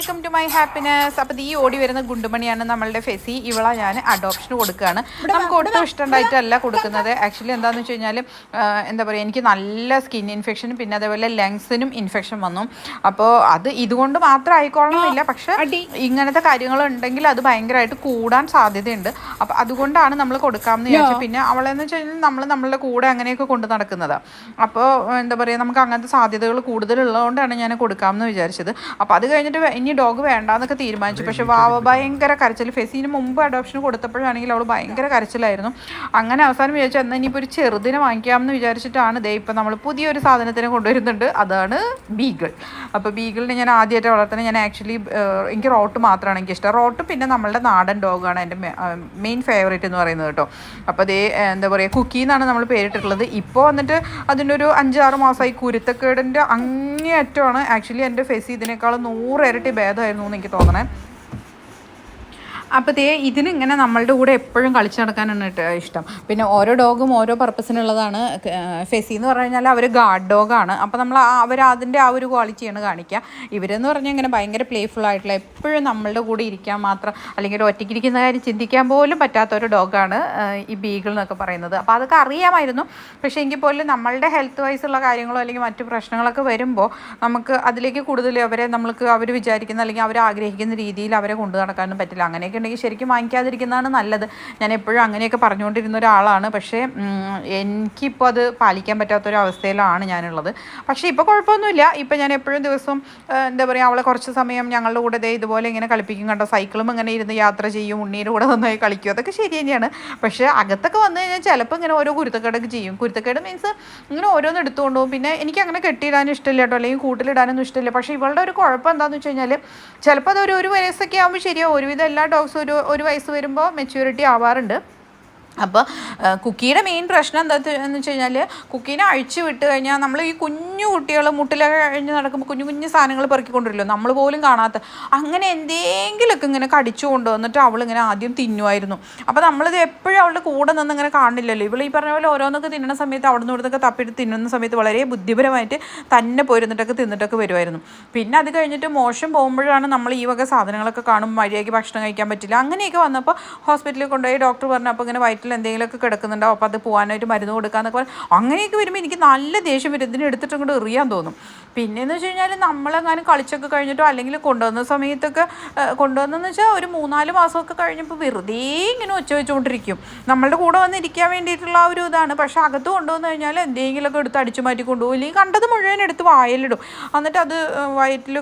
Welcome to my happiness. അപ്പോൾ ഈ ഓടി വരുന്ന ഗുണ്ടുമണിയാണ് നമ്മളുടെ ഫെസി. ഇവളെ ഞാൻ അഡോപ്ഷന് കൊടുക്കുകയാണ്. നമുക്ക് ഒട്ടും ഇഷ്ടമുണ്ടായിട്ടല്ല കൊടുക്കുന്നത്. ആക്ച്വലി എന്താണെന്ന് വെച്ച് കഴിഞ്ഞാൽ എന്താ പറയുക, എനിക്ക് നല്ല സ്കിൻ ഇൻഫെക്ഷനും പിന്നെ അതേപോലെ ലങ്സിനും ഇൻഫെക്ഷൻ വന്നു. അപ്പോൾ അത് ഇതുകൊണ്ട് മാത്രം ആയിക്കോളണമെന്നില്ല, പക്ഷേ ഇങ്ങനത്തെ കാര്യങ്ങളുണ്ടെങ്കിൽ അത് ഭയങ്കരമായിട്ട് കൂടാൻ സാധ്യതയുണ്ട്. അപ്പോൾ അതുകൊണ്ടാണ് നമ്മൾ കൊടുക്കാമെന്ന് വിചാരിച്ചത്. പിന്നെ അവളെന്ന് വെച്ച് കഴിഞ്ഞാൽ നമ്മളുടെ കൂടെ അങ്ങനെയൊക്കെ കൊണ്ട് നടക്കുന്നത്. അപ്പോൾ എന്താ പറയുക, നമുക്ക് അങ്ങനത്തെ സാധ്യതകൾ കൂടുതലുള്ളതുകൊണ്ടാണ് ഞാൻ കൊടുക്കാമെന്ന് വിചാരിച്ചത്. അപ്പോൾ അത് കഴിഞ്ഞിട്ട് ഇനി ഡോഗ് വേണ്ടാന്നൊക്കെ തീരുമാനിച്ചു. പക്ഷേ വാവ ഭയങ്കര കരച്ചിൽ. ഫെസിന് മുമ്പ് അഡോപ്ഷന് കൊടുത്തപ്പോഴാണെങ്കിൽ അവൾ ഭയങ്കര കരച്ചിലായിരുന്നു. അങ്ങനെ അവസാനം വിചാരിച്ചു എന്നാൽ ഇനിയിപ്പോൾ ഒരു ചെറുതിനെ വാങ്ങിക്കാമെന്ന് വിചാരിച്ചിട്ടാണ് ദേ ഇപ്പം നമ്മൾ പുതിയൊരു സാധനത്തിനെ കൊണ്ടുവരുന്നുണ്ട്. അതാണ് ബീഗിൾ. അപ്പോൾ ബീഗിളിനെ ഞാൻ ആദ്യമായിട്ട് വളർത്തുന്നത്. ഞാൻ ആക്ച്വലി എനിക്ക് റോട്ട് മാത്രമാണ് എനിക്കിഷ്ടം. റോട്ട് പിന്നെ നമ്മളുടെ നാടൻ ഡോഗാണ് എൻ്റെ മെയിൻ ഫേവറേറ്റ് എന്ന് പറയുന്നത് കേട്ടോ. അപ്പോൾ അതേ എന്താ പറയുക, കുക്കി എന്നാണ് നമ്മൾ പേരിട്ടിട്ടുള്ളത്. ഇപ്പോൾ വന്നിട്ട് അതിൻ്റെ ഒരു 5-6 മാസമായി. കുരുത്തക്കേടിൻ്റെ അങ്ങേയറ്റമാണ്. ആക്ച്വലി എൻ്റെ ഫെസി ഇതിനേക്കാളും 100 ഇരട്ടി ഭേദമായിരുന്നു എന്ന് എനിക്ക് തോന്നണേ. അപ്പോൾ ഇതിനിങ്ങനെ നമ്മളുടെ കൂടെ എപ്പോഴും കളിച്ച് നടക്കാനാണ് ഇഷ്ടം. പിന്നെ ഓരോ ഡോഗും ഓരോ പർപ്പസിനുള്ളതാണ്. ഫെസി എന്ന് പറഞ്ഞു കഴിഞ്ഞാൽ അവർ ഗാർഡ് ഡോഗാണ്. അപ്പോൾ നമ്മൾ അതിൻ്റെ ആ ഒരു ക്വാളിറ്റിയാണ് കാണിക്കുക. ഇവരെന്ന് പറഞ്ഞാൽ ഇങ്ങനെ ഭയങ്കര പ്ലേഫുൾ ആയിട്ടുള്ള, എപ്പോഴും നമ്മളുടെ കൂടെ ഇരിക്കാൻ മാത്രം അല്ലെങ്കിൽ ഒറ്റയ്ക്ക് ഇരിക്കുന്ന കാര്യം ചിന്തിക്കാൻ പോലും പറ്റാത്തൊരു ഡോഗാണ് ഈ ബീഗിൾ എന്നൊക്കെ പറയുന്നത്. അപ്പോൾ അതൊക്കെ അറിയാമായിരുന്നു. പക്ഷേ എങ്കിൽ പോലും നമ്മളുടെ ഹെൽത്ത് വൈസുള്ള കാര്യങ്ങളോ അല്ലെങ്കിൽ മറ്റു പ്രശ്നങ്ങളൊക്കെ വരുമ്പോൾ നമുക്ക് അതിലേക്ക് കൂടുതൽ അവർ വിചാരിക്കുന്ന അല്ലെങ്കിൽ അവർ ആഗ്രഹിക്കുന്ന രീതിയിൽ അവരെ കൊണ്ടു നടക്കാനും പറ്റില്ല. അങ്ങനെയൊക്കെ ഉണ്ടെങ്കിൽ ശരിക്കും വാങ്ങിക്കാതിരിക്കുന്നതാണ് നല്ലത്. ഞാൻ എപ്പോഴും അങ്ങനെയൊക്കെ പറഞ്ഞുകൊണ്ടിരുന്ന ഒരാളാണ്. പക്ഷേ എനിക്കിപ്പോൾ അത് പാലിക്കാൻ പറ്റാത്തൊരവസ്ഥയിലാണ് ഞാനുള്ളത്. പക്ഷേ ഇപ്പോൾ കുഴപ്പമൊന്നുമില്ല. ഇപ്പോൾ ഞാൻ എപ്പോഴും ദിവസവും എന്താ പറയുക, അവളെ കുറച്ച് സമയം ഞങ്ങളുടെ കൂടെ ഇതുപോലെ ഇങ്ങനെ കളിപ്പിക്കും. കണ്ടോ, സൈക്കിളും ഇങ്ങനെ ഇരുന്ന് യാത്ര ചെയ്യും, ഉണ്ണീൻ്റെ കൂടെ നന്നായി കളിക്കും. അതൊക്കെ ശരി തന്നെയാണ്. പക്ഷേ അകത്തൊക്കെ വന്നു കഴിഞ്ഞാൽ ചിലപ്പോൾ ഇങ്ങനെ ഓരോ കുരുത്തക്കേടൊക്കെ ചെയ്യും. കുരുത്തക്കേട് മീൻസ് ഇങ്ങനെ ഓരോന്ന് എടുത്തുകൊണ്ട് പോകും. പിന്നെ എനിക്ക് അങ്ങനെ കെട്ടിയിടാനും ഇഷ്ടമില്ല കേട്ടോ, അല്ലെങ്കിൽ കൂട്ടിലിടാനൊന്നും ഇഷ്ടമില്ല. പക്ഷേ ഇവളുടെ ഒരു കുഴപ്പം എന്താണെന്ന് വെച്ച് കഴിഞ്ഞാൽ ചിലപ്പോൾ അത് ഒരു വയസ്സൊക്കെ ആകുമ്പോൾ ശരിയാവും. ഒരുവിധം എല്ലാ ഡോഗ്സും ഒരു വയസ്സ് വരുമ്പോൾ മെച്യൂരിറ്റി ആവാറുണ്ട്. അപ്പോൾ കുക്കിയുടെ മെയിൻ പ്രശ്നം എന്താണെന്ന് വെച്ച് കഴിഞ്ഞാൽ കുക്കീനെ അഴിച്ചു വിട്ട് കഴിഞ്ഞാൽ നമ്മൾ ഈ കുഞ്ഞു കുട്ടികൾ മുട്ടിലൊക്കെ കഴിഞ്ഞ് നടക്കുമ്പോൾ കുഞ്ഞു സാധനങ്ങൾ പെറുക്കിക്കൊണ്ടിരില്ലോ, നമ്മൾ പോലും കാണാത്ത അങ്ങനെ എന്തെങ്കിലുമൊക്കെ ഇങ്ങനെ കടിച്ചു കൊണ്ടുവന്നിട്ട് അവളിങ്ങനെ ആദ്യം തിന്നുമായിരുന്നു. അപ്പോൾ നമ്മളിത് എപ്പോഴും അവളുടെ കൂടെ നിന്ന് ഇങ്ങനെ കാണില്ലല്ലോ. ഇവൾ ഈ പറഞ്ഞ പോലെ ഓരോന്നൊക്കെ തിന്നുന്ന സമയത്ത് അവിടെ നിന്ന് ഇവിടുന്നൊക്കെ തപ്പിയിട്ട് തിന്നുന്ന സമയത്ത് വളരെ ബുദ്ധിപരമായിട്ട് തന്നെ പോയിരുന്നിട്ടൊക്കെ തിന്നിട്ടൊക്കെ വരുമായിരുന്നു. പിന്നെ അത് കഴിഞ്ഞിട്ട് മോശം പോകുമ്പോഴാണ് നമ്മൾ ഈ വക സാധനങ്ങളൊക്കെ കാണും, മര്യാദയ്ക്ക് ഭക്ഷണം കഴിക്കാൻ പറ്റില്ല. അങ്ങനെയൊക്കെ വന്നപ്പോൾ ഹോസ്പിറ്റലിൽ കൊണ്ടുപോയി ഡോക്ടർ പറഞ്ഞു അപ്പോൾ ഇങ്ങനെ വയറ്റിൽ എന്തെങ്കിലുമൊക്കെ കിടക്കുന്നുണ്ടാവും, അപ്പോൾ അത് പോകാനായിട്ട് മരുന്ന് കൊടുക്കാന്നൊക്കെ പറഞ്ഞു. അങ്ങനെയൊക്കെ വരുമ്പോൾ എനിക്ക് നല്ല ദേഷ്യം വരും. ഇതിനെ എടുത്തിട്ട് കൊണ്ട് എറിയാൻ തോന്നും. പിന്നെയെന്ന് വെച്ച് കഴിഞ്ഞാൽ നമ്മളെങ്ങാനും കളിച്ചൊക്കെ കഴിഞ്ഞിട്ടോ അല്ലെങ്കിൽ കൊണ്ടുവന്ന സമയത്തൊക്കെ കൊണ്ടുവന്നെന്ന് വെച്ചാൽ ഒരു 3-4 മാസമൊക്കെ കഴിഞ്ഞപ്പോൾ വെറുതെ ഇങ്ങനെ ഒച്ച വെച്ചുകൊണ്ടിരിക്കും. നമ്മളുടെ കൂടെ വന്നിരിക്കാൻ വേണ്ടിയിട്ടുള്ള ആ ഒരു ഇതാണ്. പക്ഷേ അകത്ത് കൊണ്ടുവന്ന് കഴിഞ്ഞാൽ എന്തെങ്കിലുമൊക്കെ എടുത്ത് അടിച്ചു മാറ്റി കൊണ്ടുപോകും, ഇല്ലെങ്കിൽ കണ്ടത് മുഴുവൻ എടുത്ത് വായിലിടും. എന്നിട്ട് അത് വയറ്റിൽ